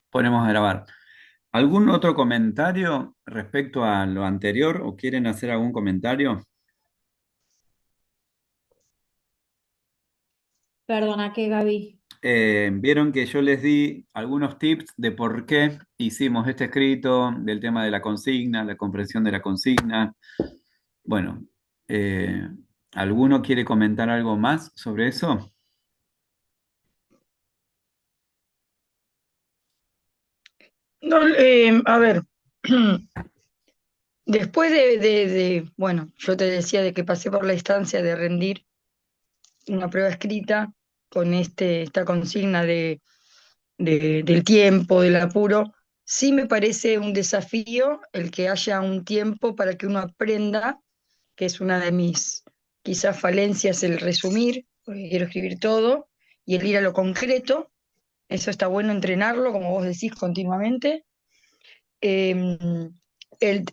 Ponemos a grabar. ¿Algún otro comentario respecto a lo anterior o quieren hacer algún comentario? Perdona, ¿qué, Gaby? Vieron que yo les di algunos tips de por qué hicimos este escrito, del tema de la consigna, la comprensión de la consigna. Bueno, eh, ¿alguno quiere comentar algo más sobre eso? No, a ver, después bueno, yo te decía de que pasé por la instancia de rendir una prueba escrita con esta consigna del tiempo, del apuro, sí me parece un desafío el que haya un tiempo para que uno aprenda, que es una de mis quizás falencias, el resumir, porque quiero escribir todo, y el ir a lo concreto. Eso está bueno entrenarlo, como vos decís, continuamente. Eh, el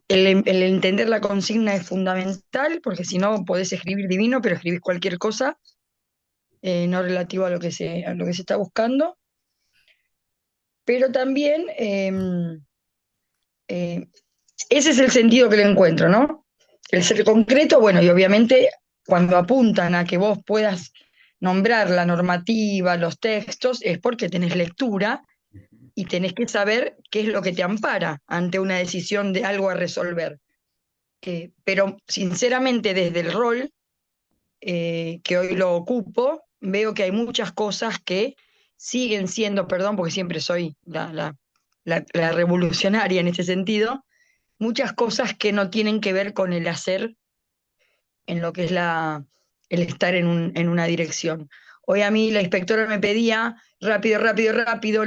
entender la consigna es fundamental, porque si no podés escribir divino, pero escribís cualquier cosa, no relativo a lo que se está buscando. Pero también eh, ese es el sentido que le encuentro, ¿no? El ser concreto, bueno, y obviamente cuando apuntan a que vos puedas nombrar la normativa, los textos, es porque tenés lectura y tenés que saber qué es lo que te ampara ante una decisión de algo a resolver. Pero sinceramente desde el rol que hoy lo ocupo, veo que hay muchas cosas que siguen siendo, perdón, porque siempre soy la revolucionaria en ese sentido, muchas cosas que no tienen que ver con el hacer en lo que es el estar en una dirección. Hoy a mí la inspectora me pedía rápido, rápido, rápido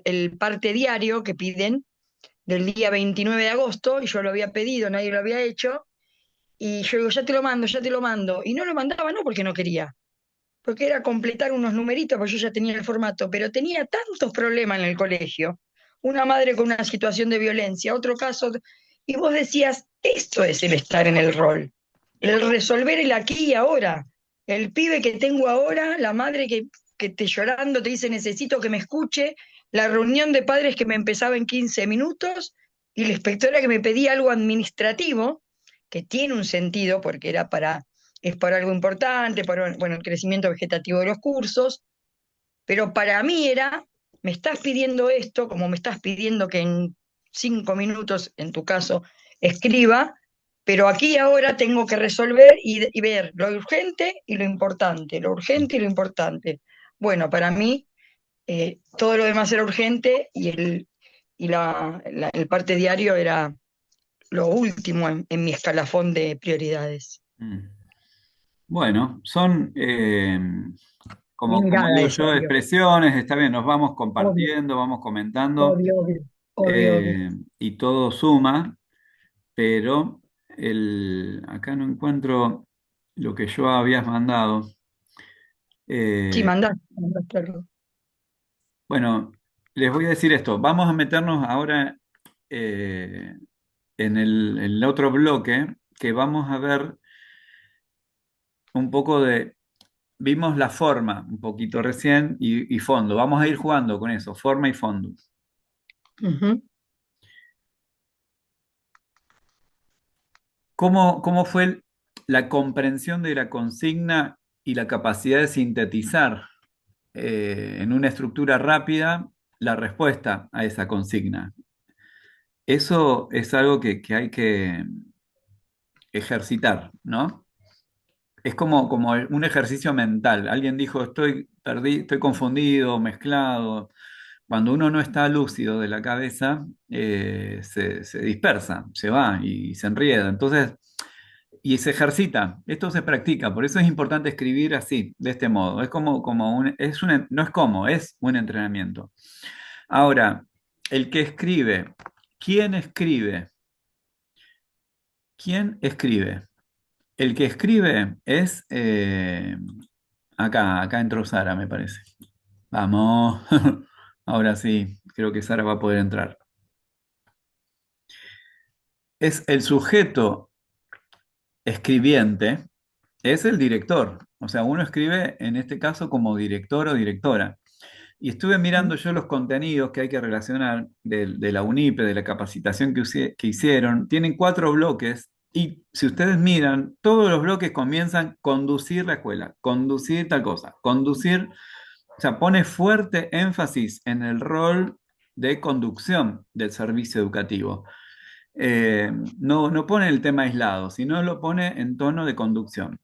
el parte diario que piden del día 29 de agosto, y yo lo había pedido, nadie lo había hecho, y yo digo, ya te lo mando, ya te lo mando. Y no lo mandaba, no porque no quería, porque era completar unos numeritos, porque yo ya tenía el formato, pero tenía tantos problemas en el colegio. Una madre con una situación de violencia, otro caso, y vos decías, esto es el estar en el rol, el resolver el aquí y ahora. El pibe que tengo ahora, la madre que te llorando te dice necesito que me escuche, la reunión de padres que me empezaba en 15 minutos y la inspectora que me pedía algo administrativo, que tiene un sentido porque es por algo importante, por bueno, el crecimiento vegetativo de los cursos, pero para mí era, me estás pidiendo esto, como me estás pidiendo que en 5 minutos, en tu caso, escriba, pero aquí y ahora tengo que resolver y ver lo urgente y lo importante, lo urgente y lo importante. Bueno, para mí todo lo demás era urgente y el parte diario era lo último en mi escalafón de prioridades. Mm. Bueno, son, Mi como mirada digo es yo, obvio, expresiones, está bien, nos vamos obvio, compartiendo, vamos comentando, obvio, obvio, obvio, obvio. y todo suma, pero acá no encuentro lo que yo habías mandado. Sí, Eh, mandaste algo. bueno, les voy a decir esto, vamos a meternos ahora eh, en el otro bloque, que vamos a ver un poco de, vimos la forma un poquito recién y fondo, vamos a ir jugando con eso, forma y fondo. Ujú. ¿Cómo fue la comprensión de la consigna y la capacidad de sintetizar en una estructura rápida la respuesta a esa consigna? Eso es algo que hay que ejercitar, ¿no? Es como un ejercicio mental. Alguien dijo, estoy confundido, mezclado. Cuando uno no está lúcido de la cabeza, se dispersa, se va y se enrieda. Entonces, y se ejercita, esto se practica, por eso es importante escribir así, de este modo. Es como no es como, es un entrenamiento. Ahora, el que escribe, ¿quién escribe? ¿Quién escribe? El que escribe es acá entró Sara, me parece. Vamos, ahora sí, creo que Sara va a poder entrar. Es el sujeto escribiente, es el director. O sea, uno escribe en este caso como director o directora. Y estuve mirando yo los contenidos que hay que relacionar de la UNIPE, de la capacitación que hicieron. Tienen 4 bloques y si ustedes miran, todos los bloques comienzan conducir la escuela, conducir tal cosa, conducir, o sea, pone fuerte énfasis en el rol de conducción del servicio educativo. No pone el tema aislado, sino lo pone en tono de conducción.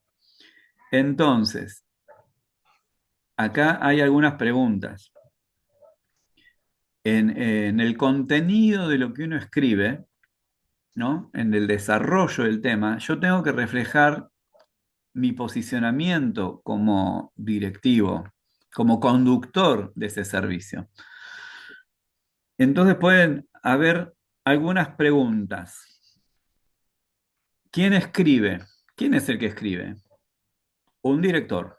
Entonces, acá hay algunas preguntas. En el contenido de lo que uno escribe, ¿no? En el desarrollo del tema, yo tengo que reflejar mi posicionamiento como directivo, como conductor de ese servicio. Entonces pueden haber algunas preguntas. ¿Quién escribe? ¿Quién es el que escribe? Un director.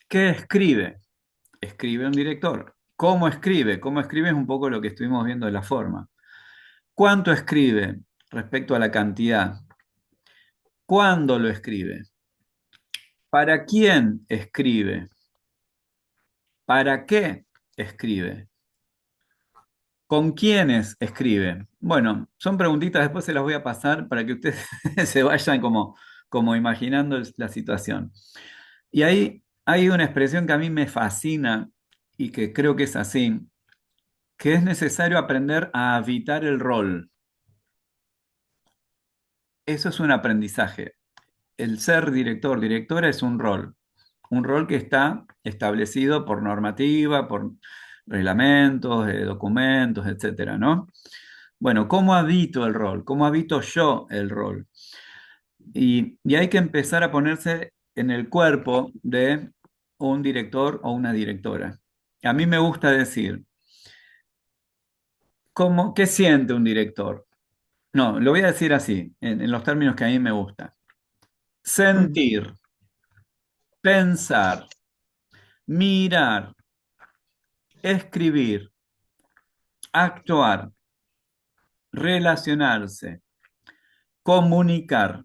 ¿Qué escribe? Escribe un director. ¿Cómo escribe? ¿Cómo escribe es un poco lo que estuvimos viendo de la forma? ¿Cuánto escribe respecto a la cantidad? ¿Cuándo lo escribe? ¿Para quién escribe? ¿Para qué escribe? ¿Con quiénes escribe? Bueno, son preguntitas, después se las voy a pasar para que ustedes se vayan como imaginando la situación. Y ahí hay una expresión que a mí me fascina y que creo que es así, que es necesario aprender a habitar el rol. Eso es un aprendizaje. El ser director, directora es un rol que está establecido por normativa, por reglamentos, documentos, etcétera, ¿no? Bueno, ¿cómo habito el rol? ¿Cómo habito yo el rol? Y hay que empezar a ponerse en el cuerpo de un director o una directora. A mí me gusta decir, ¿qué siente un director? No, lo voy a decir así, en los términos que a mí me gusta. Mm. Sentir, pensar, mirar, escribir, actuar, relacionarse, comunicar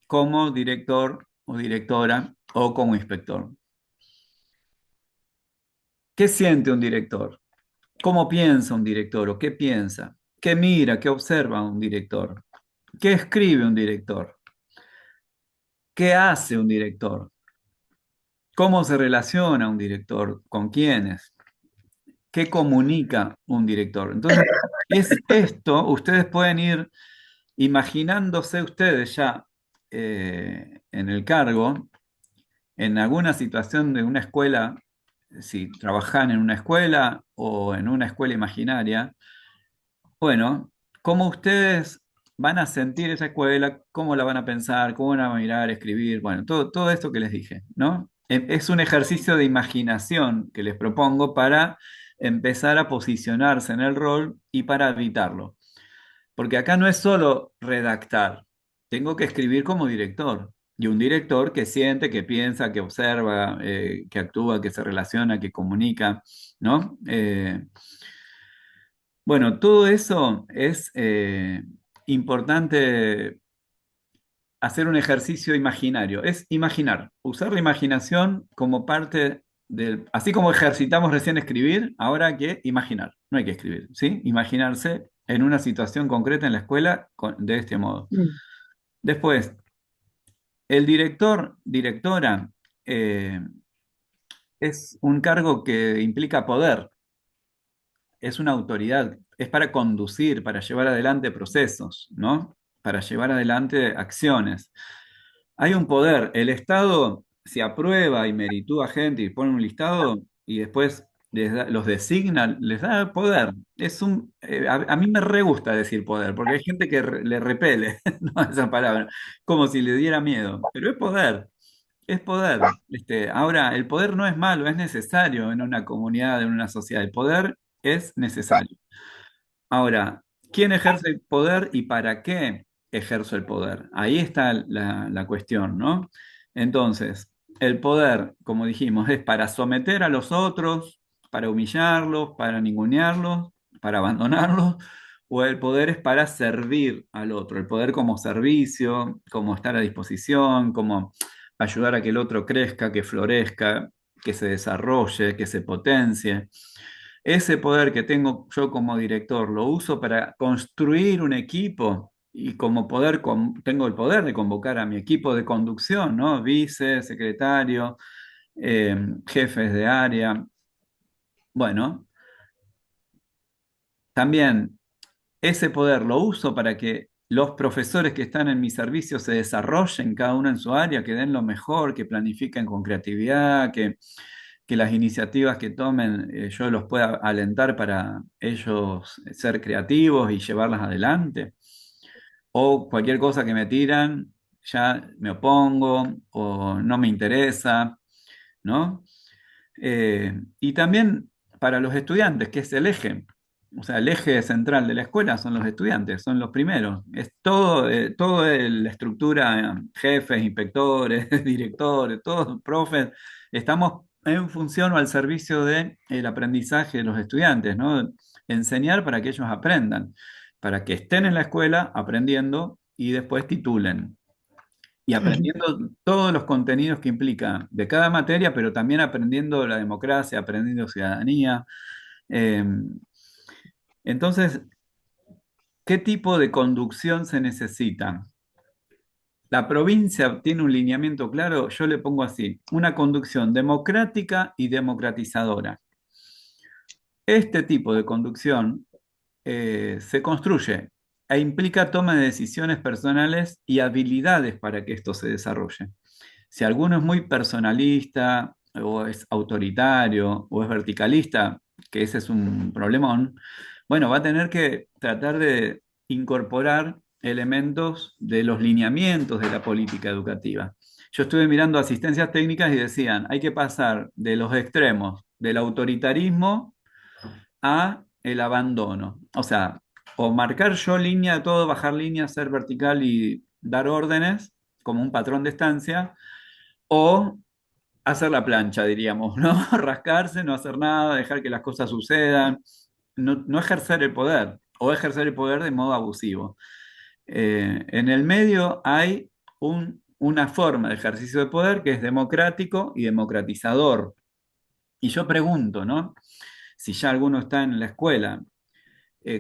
como director o directora o como inspector. ¿Qué siente un director? ¿Cómo piensa un director o qué piensa? ¿Qué mira, qué observa un director? ¿Qué escribe un director? ¿Qué hace un director? ¿Cómo se relaciona un director? ¿Con quiénes? ¿Qué comunica un director? Entonces, es esto, ustedes pueden ir imaginándose ustedes ya en el cargo, en alguna situación de una escuela, si trabajan en una escuela o en una escuela imaginaria, bueno, ¿cómo ustedes van a sentir esa escuela? ¿Cómo la van a pensar? ¿Cómo van a mirar, escribir? Bueno, todo esto que les dije, ¿no? Es un ejercicio de imaginación que les propongo para empezar a posicionarse en el rol y para evitarlo. Porque acá no es solo redactar, tengo que escribir como director. Y un director que siente, que piensa, que observa, que actúa, que se relaciona, que comunica, ¿no? Bueno, todo eso es importante hacer un ejercicio imaginario. Es imaginar, usar la imaginación como parte del... Así como ejercitamos recién escribir, ahora hay que imaginar, no hay que escribir, ¿sí? Imaginarse en una situación concreta en la escuela de este modo. Mm. Después, el director, directora, eh, es un cargo que implica poder, es una autoridad, es para conducir, para llevar adelante procesos, ¿no? Para llevar adelante acciones. Hay un poder, el Estado se aprueba y meritúa gente y pone un listado y después los designa, les da poder. A mí me re gusta decir poder, porque hay gente que le repele, ¿no? Esa palabra, como si le diera miedo, pero es poder. Es poder. Ahora, el poder no es malo, es necesario en una comunidad, en una sociedad. El poder es necesario. Ahora, ¿quién ejerce el poder y para qué ejerzo el poder? Ahí está la cuestión, ¿no? Entonces, el poder, como dijimos, es para someter a los otros, para humillarlos, para ningunearlos, para abandonarlos, o el poder es para servir al otro, el poder como servicio, como estar a disposición, como ayudar a que el otro crezca, que florezca. que se desarrolle, que se potencie. Ese poder que tengo yo como director lo uso para construir un equipo y como poder tengo el poder de convocar a mi equipo de conducción, ¿no? Vice, secretario, jefes de área. Bueno, también ese poder lo uso para que los profesores que están en mi servicio se desarrollen cada uno en su área, que den lo mejor, que planifiquen con creatividad, que las iniciativas que tomen yo los pueda alentar para ellos ser creativos y llevarlas adelante. O cualquier cosa que me tiran, ya me opongo o no me interesa, ¿no? Y también para los estudiantes, que es el eje. O sea, el eje central de la escuela son los estudiantes, son los primeros. Es todo la estructura, jefes, inspectores, directores, todos profes, estamos en función o al servicio del aprendizaje de los estudiantes, ¿no? Enseñar para que ellos aprendan, para que estén en la escuela aprendiendo y después titulen y aprendiendo todos los contenidos que implica de cada materia, pero también aprendiendo la democracia, aprendiendo ciudadanía. Eh, entonces, ¿qué tipo de conducción se necesita? La provincia tiene un lineamiento claro, yo le pongo así, una conducción democrática y democratizadora. Este tipo de conducción se construye e implica toma de decisiones personales y habilidades para que esto se desarrolle. Si alguno es muy personalista o es autoritario o es verticalista, que ese es un problemón, bueno, va a tener que tratar de incorporar elementos de los lineamientos de la política educativa. Yo estuve mirando asistencias técnicas y decían, hay que pasar de los extremos del autoritarismo a el abandono. O sea, o marcar yo línea de todo, bajar línea, ser vertical y dar órdenes como un patrón de estancia, o hacer la plancha, diríamos, ¿no? Rascarse, no hacer nada, dejar que las cosas sucedan, no ejercer el poder, o ejercer el poder de modo abusivo. En el medio hay una forma de ejercicio de poder que es democrático y democratizador. Y yo pregunto, ¿no? Si ya alguno está en la escuela,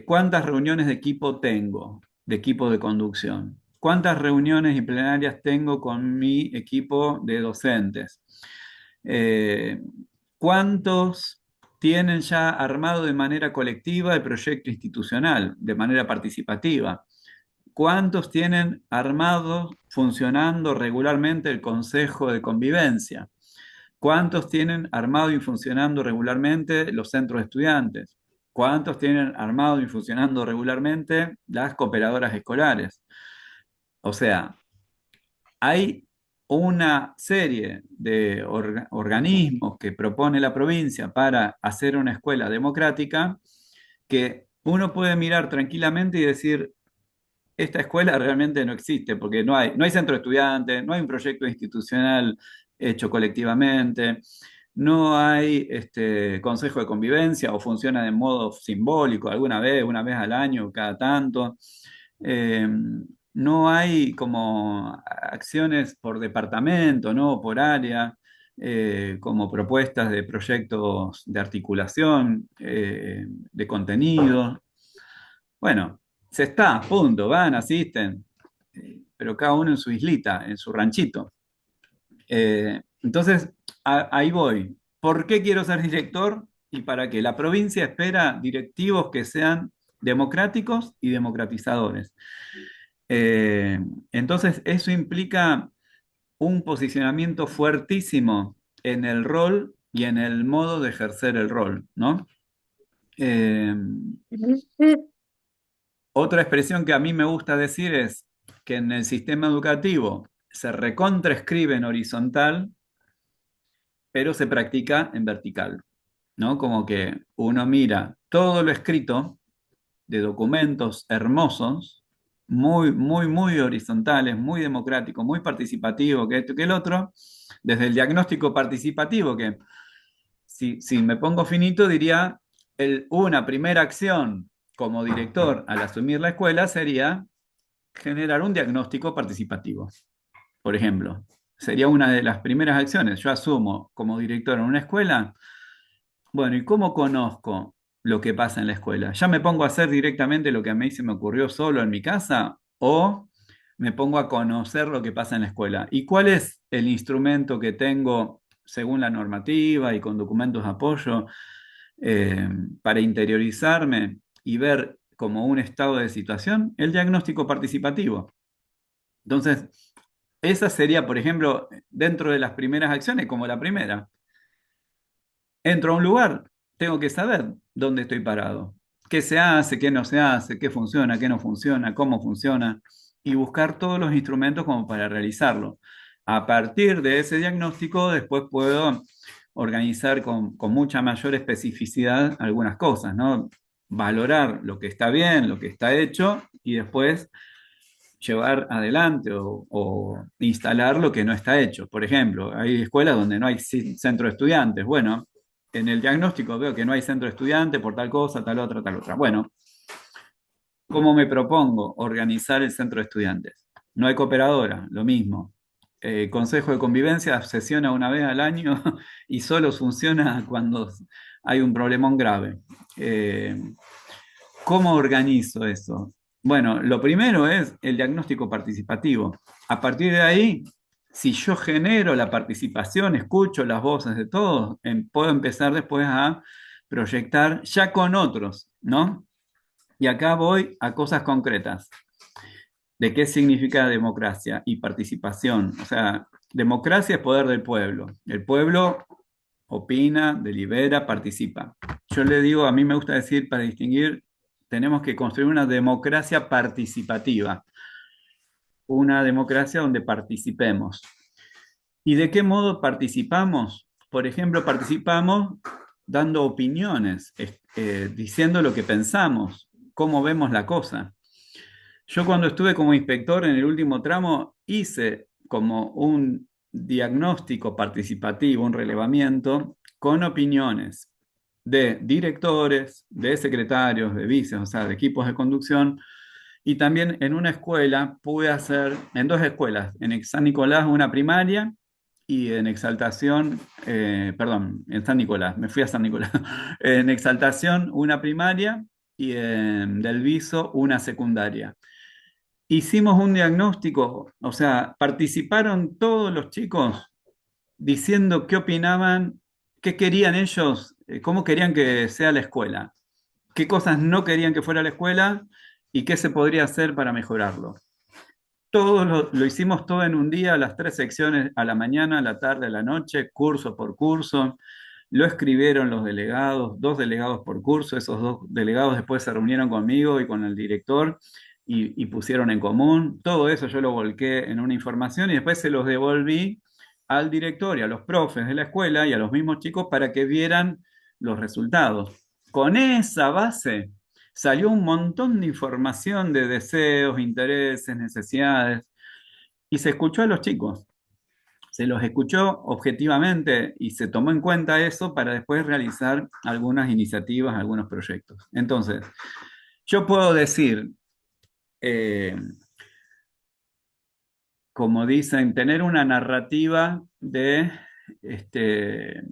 ¿cuántas reuniones de equipo tengo, de equipo de conducción? ¿Cuántas reuniones y plenarias tengo con mi equipo de docentes? Eh, ¿Cuántos tienen ya armado de manera colectiva el proyecto institucional, de manera participativa? ¿Cuántos tienen armado, funcionando regularmente el Consejo de Convivencia? ¿Cuántos tienen armado y funcionando regularmente los centros de estudiantes? ¿Cuántos tienen armado y funcionando regularmente las cooperadoras escolares? O sea, hay una serie de organismos que propone la provincia para hacer una escuela democrática que uno puede mirar tranquilamente y decir, esta escuela realmente no existe, porque no hay centro de estudiantes, no hay un proyecto institucional hecho colectivamente, no hay consejo de convivencia o funciona de modo simbólico, alguna vez, una vez al año, cada tanto. Eh, no hay como acciones por departamento, ¿no? Por área, como propuestas de proyectos de articulación, de contenido. Bueno, se está, punto, van, asisten, pero cada uno en su islita, en su ranchito. Entonces, ahí voy. ¿Por qué quiero ser director? Y para qué. La provincia espera directivos que sean democráticos y democratizadores. Eh, entonces, eso implica un posicionamiento fuertísimo en el rol y en el modo de ejercer el rol, ¿no? Eh, Otra expresión que a mí me gusta decir es que en el sistema educativo se recontraescribe en horizontal, pero se practica en vertical, ¿no? Como que uno mira todo lo escrito de documentos hermosos, muy, muy, muy horizontales, muy democráticos, muy participativos, que esto que el otro, desde el diagnóstico participativo, que si me pongo finito diría, una primera acción como director al asumir la escuela sería generar un diagnóstico participativo, por ejemplo. Sería una de las primeras acciones. Yo asumo como director en una escuela. Bueno, ¿y cómo conozco lo que pasa en la escuela? ¿Ya me pongo a hacer directamente lo que a mí se me ocurrió solo en mi casa o me pongo a conocer lo que pasa en la escuela? ¿Y cuál es el instrumento que tengo según la normativa y con documentos de apoyo eh, para interiorizarme y ver como un estado de situación? El diagnóstico participativo. Entonces, esa sería, por ejemplo, dentro de las primeras acciones, como la primera. Entro a un lugar, tengo que saber dónde estoy parado, qué se hace, qué no se hace, qué funciona, qué no funciona, cómo funciona, y buscar todos los instrumentos como para realizarlo. A partir de ese diagnóstico, después puedo organizar con mucha mayor especificidad algunas cosas, ¿no? Valorar lo que está bien, lo que está hecho, y después llevar adelante o instalar lo que no está hecho. Por ejemplo, hay escuelas donde no hay centro de estudiantes. Bueno, en el diagnóstico veo que no hay centro de estudiantes por tal cosa, tal otra, tal otra. Bueno, ¿cómo me propongo organizar el centro de estudiantes? No hay cooperadora, lo mismo. Consejo de convivencia sesiona una vez al año y solo funciona cuando hay un problemón grave. Eh, ¿Cómo organizo eso? Bueno, lo primero es el diagnóstico participativo. A partir de ahí, si yo genero la participación, escucho las voces de todos, puedo empezar después a proyectar ya con otros, ¿no? Y acá voy a cosas concretas de qué significa democracia y participación. O sea, democracia es poder del pueblo. El pueblo opina, delibera, participa. Yo le digo, a mí me gusta decir, para distinguir, tenemos que construir una democracia participativa, una democracia donde participemos. ¿Y de qué modo participamos? Por ejemplo, participamos dando opiniones, diciendo lo que pensamos, cómo vemos la cosa. Yo cuando estuve como inspector en el último tramo hice como un diagnóstico participativo, un relevamiento con opiniones de directores, de secretarios, de vices, o sea, de equipos de conducción. Y también en una escuela pude hacer, en dos escuelas, en San Nicolás una primaria y en Exaltación, perdón, en San Nicolás, me fui a San Nicolás, en Exaltación una primaria y en Del Viso una secundaria. Hicimos un diagnóstico, o sea, participaron todos los chicos diciendo qué opinaban, qué querían ellos, cómo querían que sea la escuela, qué cosas no querían que fuera la escuela y qué se podría hacer para mejorarlo. Todo lo hicimos todo en un día, las tres secciones, a la mañana, a la tarde, a la noche, curso por curso. Lo escribieron los delegados, dos delegados por curso. Esos dos delegados después se reunieron conmigo y con el director y pusieron en común. Todo eso yo lo volqué en una información y después se los devolví al director y a los profes de la escuela y a los mismos chicos para que vieran los resultados. Con esa base salió un montón de información de deseos, intereses, necesidades, y se escuchó a los chicos, se los escuchó objetivamente y se tomó en cuenta eso para después realizar algunas iniciativas, algunos proyectos. Entonces, yo puedo decir, eh, como dicen, tener una narrativa este,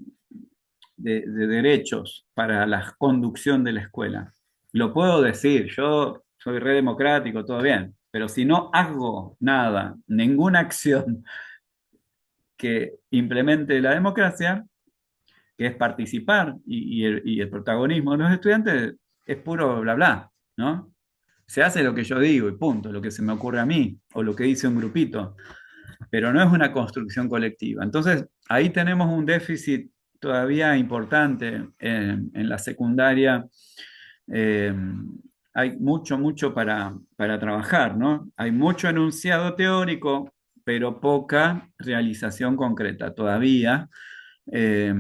de derechos para la conducción de la escuela. Lo puedo decir, yo soy re democrático, todo bien, pero si no hago nada, ninguna acción que implemente la democracia, que es participar y el protagonismo de los estudiantes, es puro bla bla, ¿no? Se hace lo que yo digo y punto, lo que se me ocurre a mí o lo que dice un grupito, pero no es una construcción colectiva. Entonces, ahí tenemos un déficit todavía importante en la secundaria. Eh, Hay mucho, mucho para trabajar, ¿no? Hay mucho enunciado teórico, pero poca realización concreta todavía. Eh,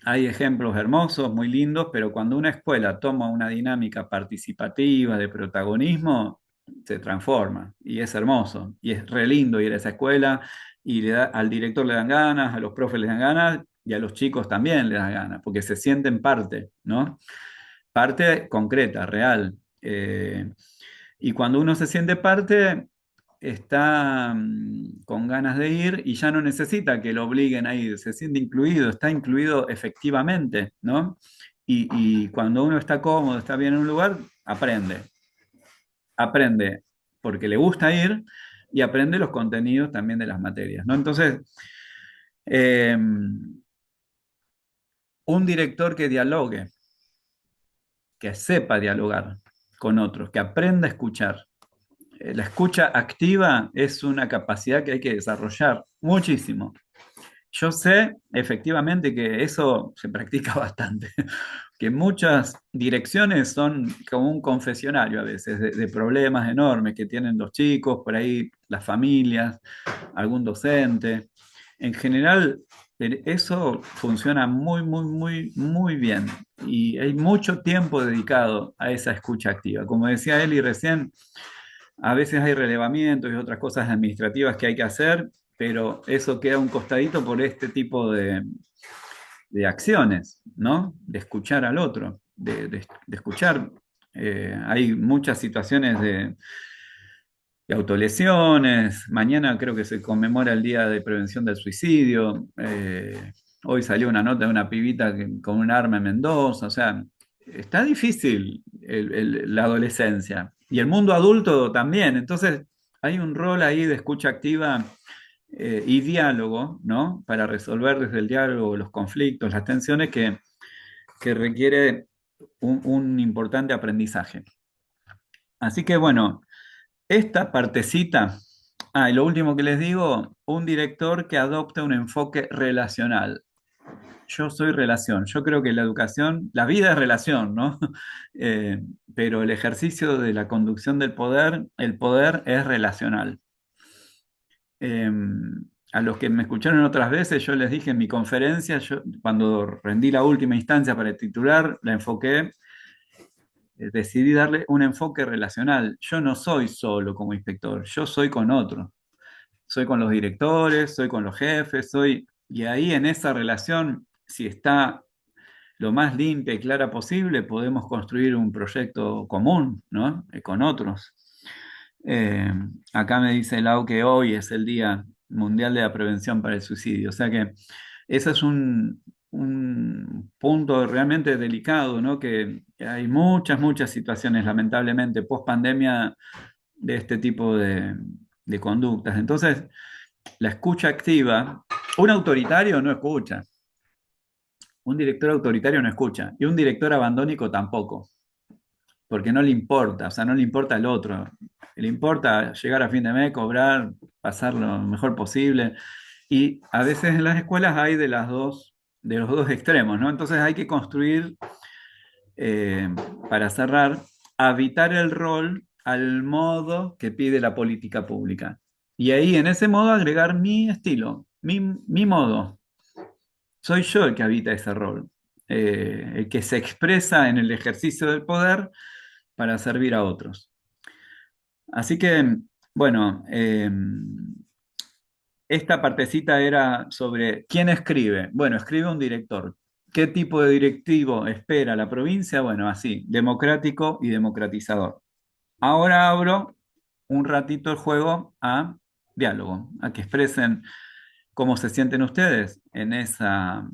Hay ejemplos hermosos, muy lindos, pero cuando una escuela toma una dinámica participativa de protagonismo, se transforma y es hermoso. Y es re lindo ir a esa escuela y al director le dan ganas, a los profes le dan ganas y a los chicos también le dan ganas, porque se sienten parte, ¿no? Parte concreta, real. Y cuando uno se siente parte, está con ganas de ir y ya no necesita que lo obliguen a ir, se siente incluido, está incluido efectivamente, ¿no? Y cuando uno está cómodo, está bien en un lugar, aprende porque le gusta ir y aprende los contenidos también de las materias, ¿no? Entonces, eh, un director que dialogue, que sepa dialogar con otros, que aprenda a escuchar. La escucha activa es una capacidad que hay que desarrollar muchísimo. Yo sé efectivamente que eso se practica bastante, que muchas direcciones son como un confesionario a veces de problemas enormes que tienen los chicos, por ahí las familias, algún docente. En general, eso funciona muy, muy, muy, muy bien y hay mucho tiempo dedicado a esa escucha activa. Como decía Eli recién, a veces hay relevamientos y otras cosas administrativas que hay que hacer, pero eso queda un costadito por este tipo de acciones, ¿no? De escuchar al otro, de escuchar. Hay muchas situaciones de autolesiones. Mañana creo que se conmemora el Día de Prevención del Suicidio. Hoy salió una nota de una pibita con un arma en Mendoza. O sea, está difícil la adolescencia. Y el mundo adulto también. Entonces, hay un rol ahí de escucha activa y diálogo, ¿no? Para resolver desde el diálogo los conflictos, las tensiones que requiere un importante aprendizaje. Así que bueno, esta partecita, y lo último que les digo, un director que adopte un enfoque relacional. Yo soy relación, yo creo que la educación, la vida es relación, ¿no? Eh, pero el ejercicio de la conducción del poder, el poder es relacional. Eh, a los que me escucharon otras veces, yo les dije en mi conferencia, yo, cuando rendí la última instancia para el titular, la enfoqué, decidí darle un enfoque relacional. Yo no soy solo como inspector, yo soy con otros. Soy con los directores, soy con los jefes, soy... Y ahí en esa relación, si está lo más limpia y clara posible, podemos construir un proyecto común, ¿no? Con otros. Eh, Acá me dice Lau que hoy es el Día Mundial de la Prevención para el Suicidio. O sea que ese es un punto realmente delicado, ¿no? Que hay muchas, muchas situaciones, lamentablemente, post pandemia de este tipo de conductas. Entonces, la escucha activa, un autoritario no escucha, un director autoritario no escucha, y un director abandónico tampoco, porque no le importa, o sea, no le importa al otro, le importa llegar a fin de mes, cobrar, pasar lo mejor posible, y a veces en las escuelas hay de los dos extremos, ¿no? Entonces hay que construir, eh, para cerrar, habitar el rol al modo que pide la política pública. Y ahí en ese modo agregar mi estilo, mi modo. Soy yo el que habita ese rol, el que se expresa en el ejercicio del poder para servir a otros. Así que, bueno, esta partecita era sobre quién escribe. Bueno, escribe un director. ¿Qué tipo de directivo espera la provincia? Bueno, así, democrático y democratizador. Ahora abro un ratito el juego a diálogo, a que expresen cómo se sienten ustedes en esa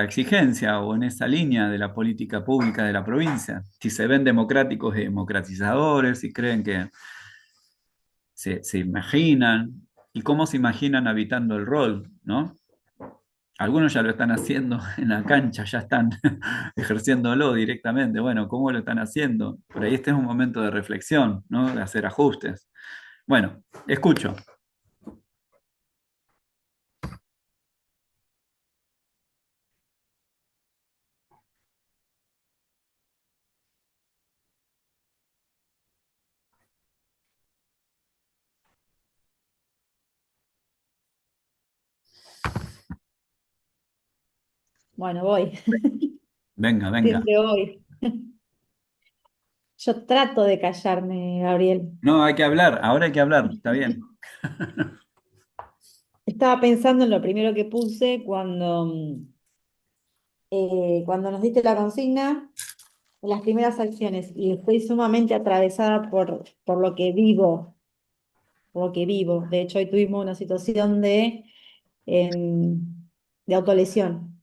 exigencia o en esa línea de la política pública de la provincia. Si se ven democráticos y democratizadores, si creen que se imaginan y cómo se imaginan habitando el rol, ¿no? Algunos ya lo están haciendo en la cancha, ya están ejerciéndolo directamente. Bueno, ¿cómo lo están haciendo? Por ahí este es un momento de reflexión, ¿no? De hacer ajustes. Bueno, escucho. Bueno, voy. Venga, venga. Siempre voy. Yo trato de callarme, Gabriel. No, hay que hablar, ahora hay que hablar, está bien. Estaba pensando en lo primero que puse cuando nos diste la consigna, las primeras acciones, y estoy sumamente atravesada por lo que vivo por lo que vivo. De hecho, hoy tuvimos una situación de autolesión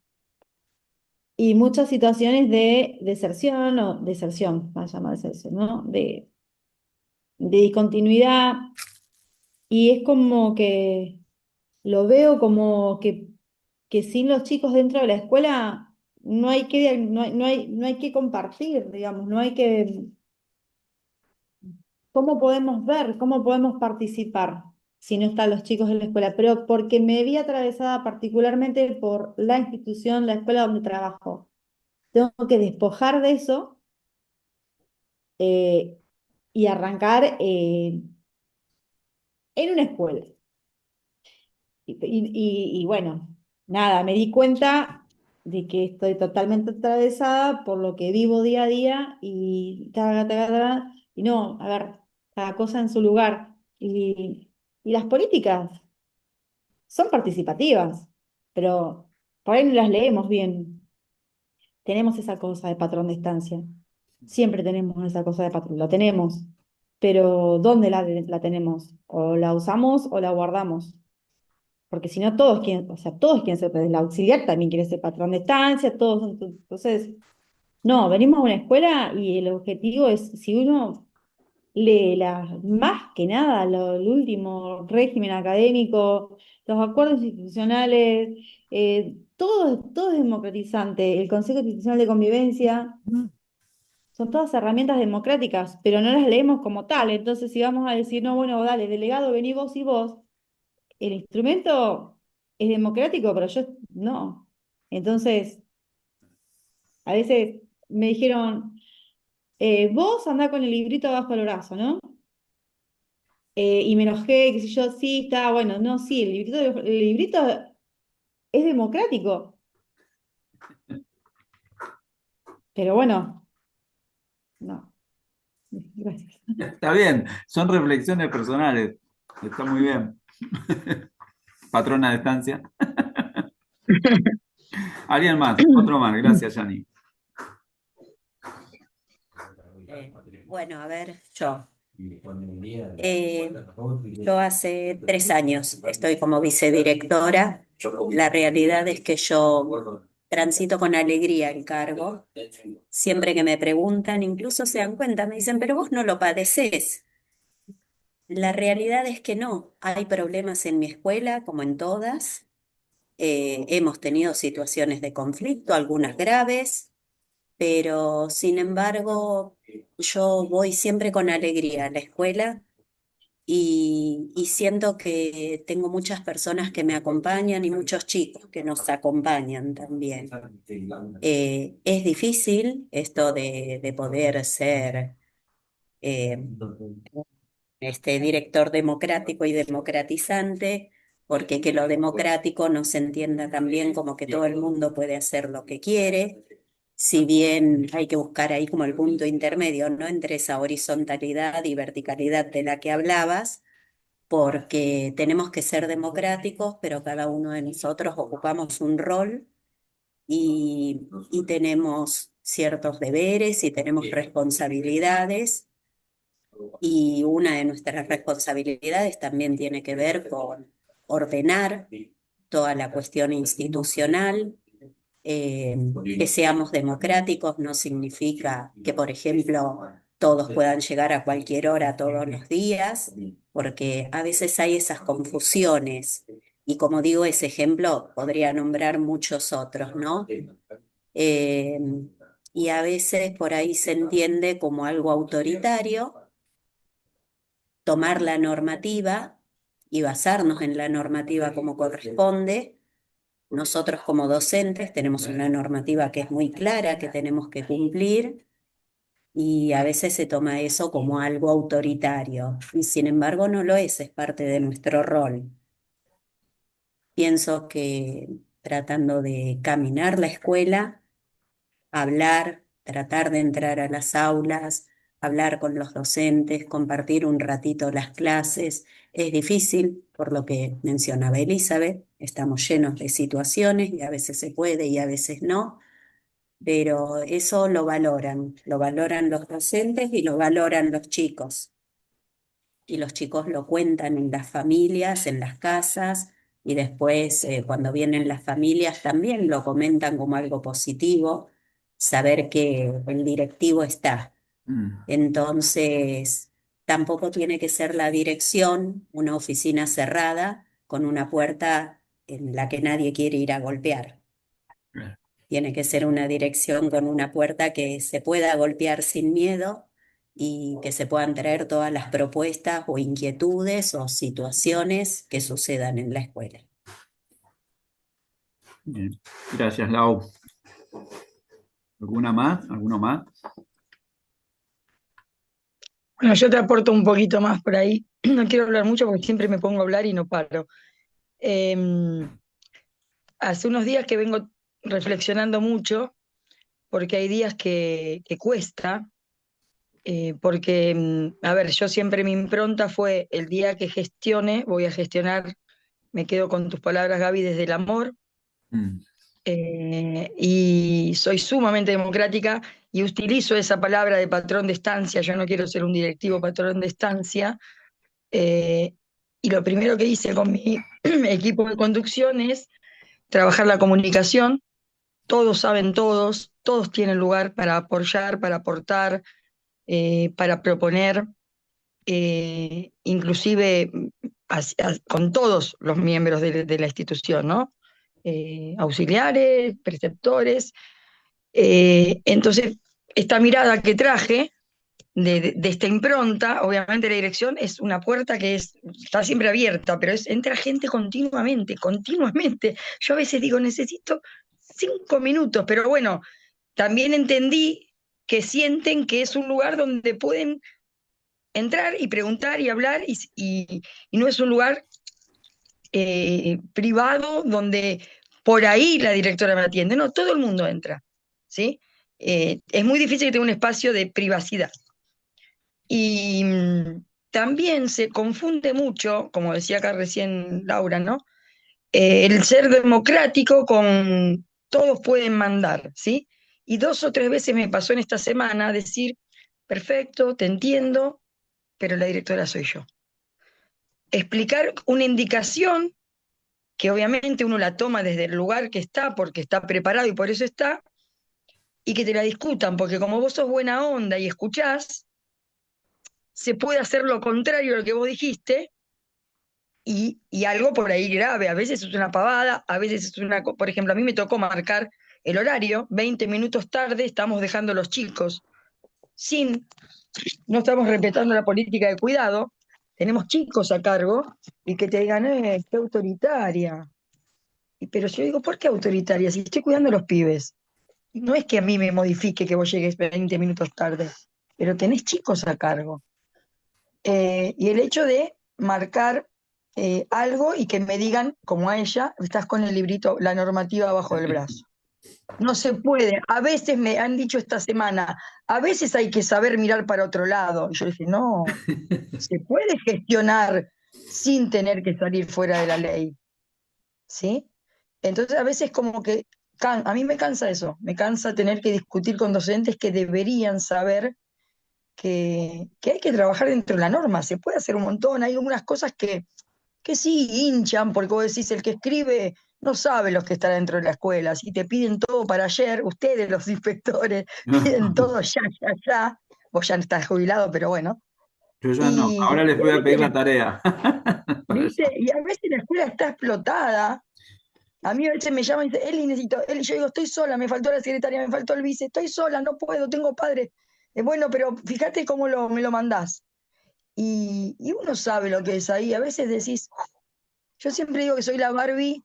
y muchas situaciones de deserción o deserción, va a llamar deserción, ¿no? De discontinuidad. Y es como que lo veo como que sin los chicos dentro de la escuela no hay que compartir, digamos, no hay que, ¿cómo podemos ver, cómo podemos participar si no están los chicos en la escuela? Pero porque me vi atravesada particularmente por la institución, la escuela donde trabajo. Tengo que despojar de eso eh, y arrancar en una escuela. Y bueno, nada, me di cuenta de que estoy totalmente atravesada por lo que vivo día a día y no, a ver, cada cosa en su lugar. Y las políticas son participativas, pero por ahí no las leemos bien. Tenemos esa cosa de patrón de estancia. Siempre tenemos esa cosa de patrón, la tenemos. Pero ¿dónde la tenemos? O la usamos o la guardamos. Porque si no, todos quieren, o sea, todos quieren ser, el auxiliar también quiere ser patrón de estancia, entonces, no, venimos a una escuela y el objetivo es, si uno lee más que nada el último régimen académico, los acuerdos institucionales, todo es democratizante, el Consejo Institucional de Convivencia, son todas herramientas democráticas, pero no las leemos como tal, entonces si vamos a decir, no, bueno, dale, delegado, vení vos y vos, el instrumento es democrático, pero yo no. Entonces, a veces me dijeron, vos andá con el librito abajo del brazo, ¿no? Y me enojé, qué sé yo, sí, está bueno, no, sí, el librito es democrático, pero bueno, no, gracias. Está bien, son reflexiones personales. Está muy bien. Patrona de estancia. Alguien más, otro más. Gracias, Yani. Bueno, a ver, yo hace 3 años estoy como vicedirectora. La realidad es que yo transito con alegría el cargo. Siempre que me preguntan, incluso se dan cuenta, me dicen, pero vos no lo padecés. La realidad es que no. Hay problemas en mi escuela, como en todas. Hemos tenido situaciones de conflicto, algunas graves, pero sin embargo, yo voy siempre con alegría a la escuela y siento que tengo muchas personas que me acompañan y muchos chicos que nos acompañan también. Es difícil esto de poder ser eh, director democrático y democratizante, porque que lo democrático no se entienda también como que todo el mundo puede hacer lo que quiere, si bien hay que buscar ahí como el punto intermedio, ¿no? Entre esa horizontalidad y verticalidad de la que hablabas, porque tenemos que ser democráticos, pero cada uno de nosotros ocupamos un rol y tenemos ciertos deberes y tenemos responsabilidades. Y una de nuestras responsabilidades también tiene que ver con ordenar toda la cuestión institucional. Que seamos democráticos no significa que, por ejemplo, todos puedan llegar a cualquier hora todos los días, porque a veces hay esas confusiones. Y como digo, ese ejemplo podría nombrar muchos otros, ¿no? Eh, y a veces por ahí se entiende como algo autoritario tomar la normativa y basarnos en la normativa como corresponde. Nosotros como docentes tenemos una normativa que es muy clara, que tenemos que cumplir, y a veces se toma eso como algo autoritario, y sin embargo no lo es parte de nuestro rol. Pienso que tratando de caminar la escuela, hablar, tratar de entrar a las aulas, hablar con los docentes, compartir un ratito las clases. Es difícil, por lo que mencionaba Elizabeth, estamos llenos de situaciones y a veces se puede y a veces no, pero eso lo valoran los docentes y lo valoran los chicos. y los chicos lo cuentan en las familias, en las casas, y después cuando vienen las familias también lo comentan como algo positivo, saber que el directivo está. Mm, Entonces, tampoco tiene que ser la dirección una oficina cerrada con una puerta en la que nadie quiere ir a golpear. claro. Tiene que ser una dirección con una puerta que se pueda golpear sin miedo y que se puedan traer todas las propuestas o inquietudes o situaciones que sucedan en la escuela. Bien. Gracias, Lau. ¿Alguna más? ¿Alguno más? Bueno, yo te aporto un poquito más por ahí. No quiero hablar mucho porque siempre me pongo a hablar y no paro. Em, Hace unos días que vengo reflexionando mucho porque hay días que cuesta, porque, a ver, yo siempre mi impronta fue el día que gestione, voy a gestionar, me quedo con tus palabras, Gaby, desde el amor, Mm, y soy sumamente democrática y utilizo esa palabra de patrón de estancia, yo no quiero ser un directivo patrón de estancia, eh, y lo primero que hice con mi equipo de conducción es trabajar la comunicación, todos saben todos, todos tienen lugar para apoyar, para aportar, para proponer, inclusive con todos los miembros de la institución, ¿no? Auxiliares, preceptores. Entonces, esta mirada que traje de esta impronta, obviamente la dirección es una puerta que está siempre abierta, pero entra gente continuamente, continuamente. Yo a veces digo, necesito 5 minutos, pero bueno, también entendí que sienten que es un lugar donde pueden entrar y preguntar y hablar y no es un lugar privado donde por ahí la directora me atiende. No, todo el mundo entra, ¿sí? Es muy difícil que tenga un espacio de privacidad. Y también se confunde mucho, como decía acá recién Laura, ¿no? El ser democrático con todos pueden mandar, ¿sí? Y 2 o 3 veces me pasó en esta semana decir, perfecto, te entiendo, pero la directora soy yo. Explicar una indicación que obviamente uno la toma desde el lugar que está, porque está preparado y por eso está, y que te la discutan, porque como vos sos buena onda y escuchás, se puede hacer lo contrario a lo que vos dijiste, y algo por ahí grave. A veces es una pavada, a veces es una... Por ejemplo, a mí me tocó marcar el horario, 20 minutos tarde estamos dejando a los chicos sin, no estamos respetando la política de cuidado, tenemos chicos a cargo, y que te digan, qué autoritaria. Pero yo digo, ¿por qué autoritaria? Si estoy cuidando a los pibes. No es que a mí me modifique que vos llegues 20 minutos tarde, pero tenés chicos a cargo. Y el hecho de marcar algo y que me digan, como a ella, estás con el librito, la normativa abajo del brazo. No se puede. A veces me han dicho esta semana, a veces hay que saber mirar para otro lado. Y yo dije, no, se puede gestionar sin tener que salir fuera de la ley, ¿sí? Entonces a veces como que a mí me cansa eso, me cansa tener que discutir con docentes que deberían saber que hay que trabajar dentro de la norma, se puede hacer un montón, hay algunas cosas que sí hinchan, porque vos decís, el que escribe no sabe los que están dentro de la escuela, si te piden todo para ayer, ustedes los inspectores piden todo ya, ya, ya, vos ya no estás jubilado, pero bueno, Yo ya no. Ahora les y voy a pedir la tarea. Para ¿viste? eso. Y a veces la escuela está explotada. A mí a veces me llaman y dicen, Eli, necesito, Eli, yo digo, estoy sola, me faltó la secretaria, me faltó el vice, estoy sola, no puedo, tengo padre. Bueno, pero fíjate cómo me lo mandás. Y uno sabe lo que es ahí. A veces decís, yo siempre digo que soy la Barbie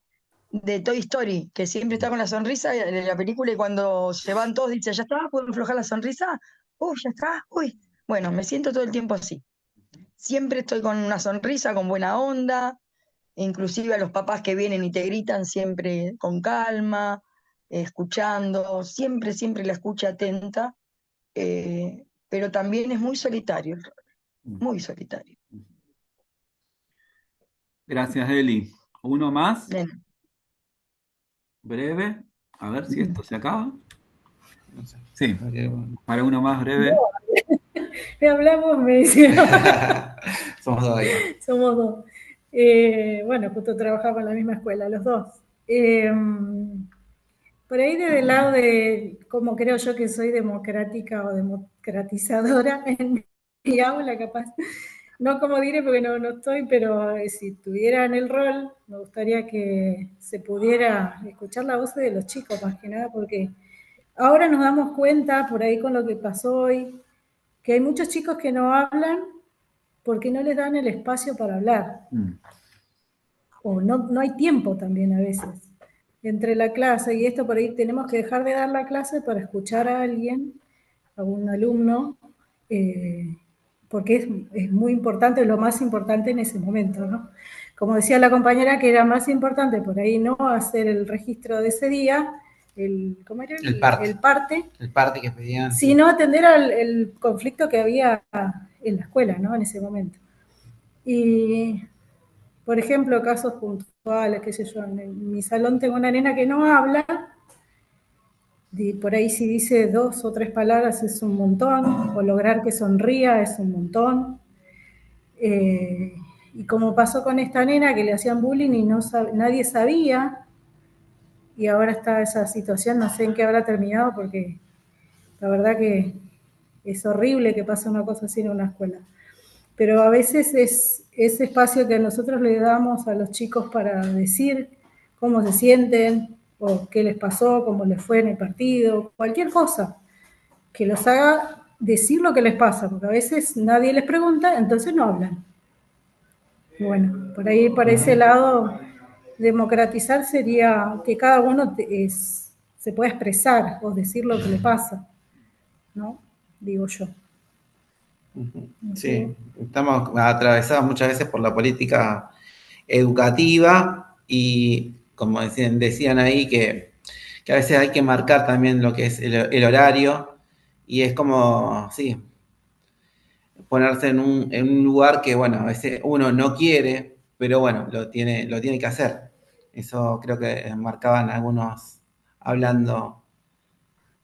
de Toy Story, que siempre está con la sonrisa en la película y cuando se van todos dice, ¿ya está? ¿Puedo aflojar la sonrisa? Uy, ya está, uy. Bueno, me siento todo el tiempo así. Siempre estoy con una sonrisa, con buena onda, inclusive a los papás que vienen y te gritan siempre con calma, escuchando, siempre, siempre la escucha atenta, pero también es muy solitario, muy solitario. Gracias, Eli. ¿Uno más? Bien. Breve. A ver si esto se acaba. Sí, para uno más breve. Me hablamos, me decía. Somos dos, digamos. Somos dos. Bueno, justo trabajamos en la misma escuela, los dos. Por ahí desde el lado de cómo creo yo que soy democrática o democratizadora en mi aula, capaz. No como diré porque no estoy, pero si tuviera en el rol, me gustaría que se pudiera escuchar la voz de los chicos más que nada, porque ahora nos damos cuenta, por ahí con lo que pasó hoy, que hay muchos chicos que no hablan porque no les dan el espacio para hablar, o no hay tiempo también a veces. Entre la clase y esto, por ahí tenemos que dejar de dar la clase para escuchar a alguien, a un alumno, porque es muy importante, lo más importante en ese momento, ¿no? Como decía la compañera, que era más importante por ahí no hacer el registro de ese día, ¿cómo era? El parte que pedían. Sino atender al conflicto que había en la escuela, ¿no? En ese momento. Y, por ejemplo, casos puntuales, qué sé yo, en mi salón tengo una nena que no habla, y por ahí si dice 2 o 3 palabras es un montón, o lograr que sonría es un montón. Y como pasó con esta nena que le hacían bullying y nadie sabía, y ahora está esa situación, no sé en qué habrá terminado, porque la verdad que es horrible que pase una cosa así en una escuela. Pero a veces es ese espacio que nosotros le damos a los chicos para decir cómo se sienten, o qué les pasó, cómo les fue en el partido, cualquier cosa, que los haga decir lo que les pasa, porque a veces nadie les pregunta, entonces no hablan. Bueno, por ahí, por ese lado, democratizar sería que cada uno se pueda expresar o decir lo que le pasa, ¿no? Digo yo. No Sí, sé. estamos atravesados muchas veces por la política educativa y como decían ahí que a veces hay que marcar también lo que es el horario y es como, sí, ponerse en un lugar que, bueno, a veces uno no quiere, pero bueno, lo tiene que hacer. Eso creo que marcaban algunos hablando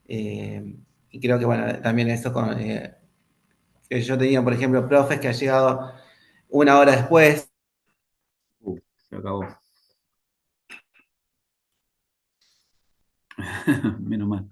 y creo que, bueno, también eso que yo tenía, por ejemplo, profes que ha llegado una hora después. Se acabó. Menos mal.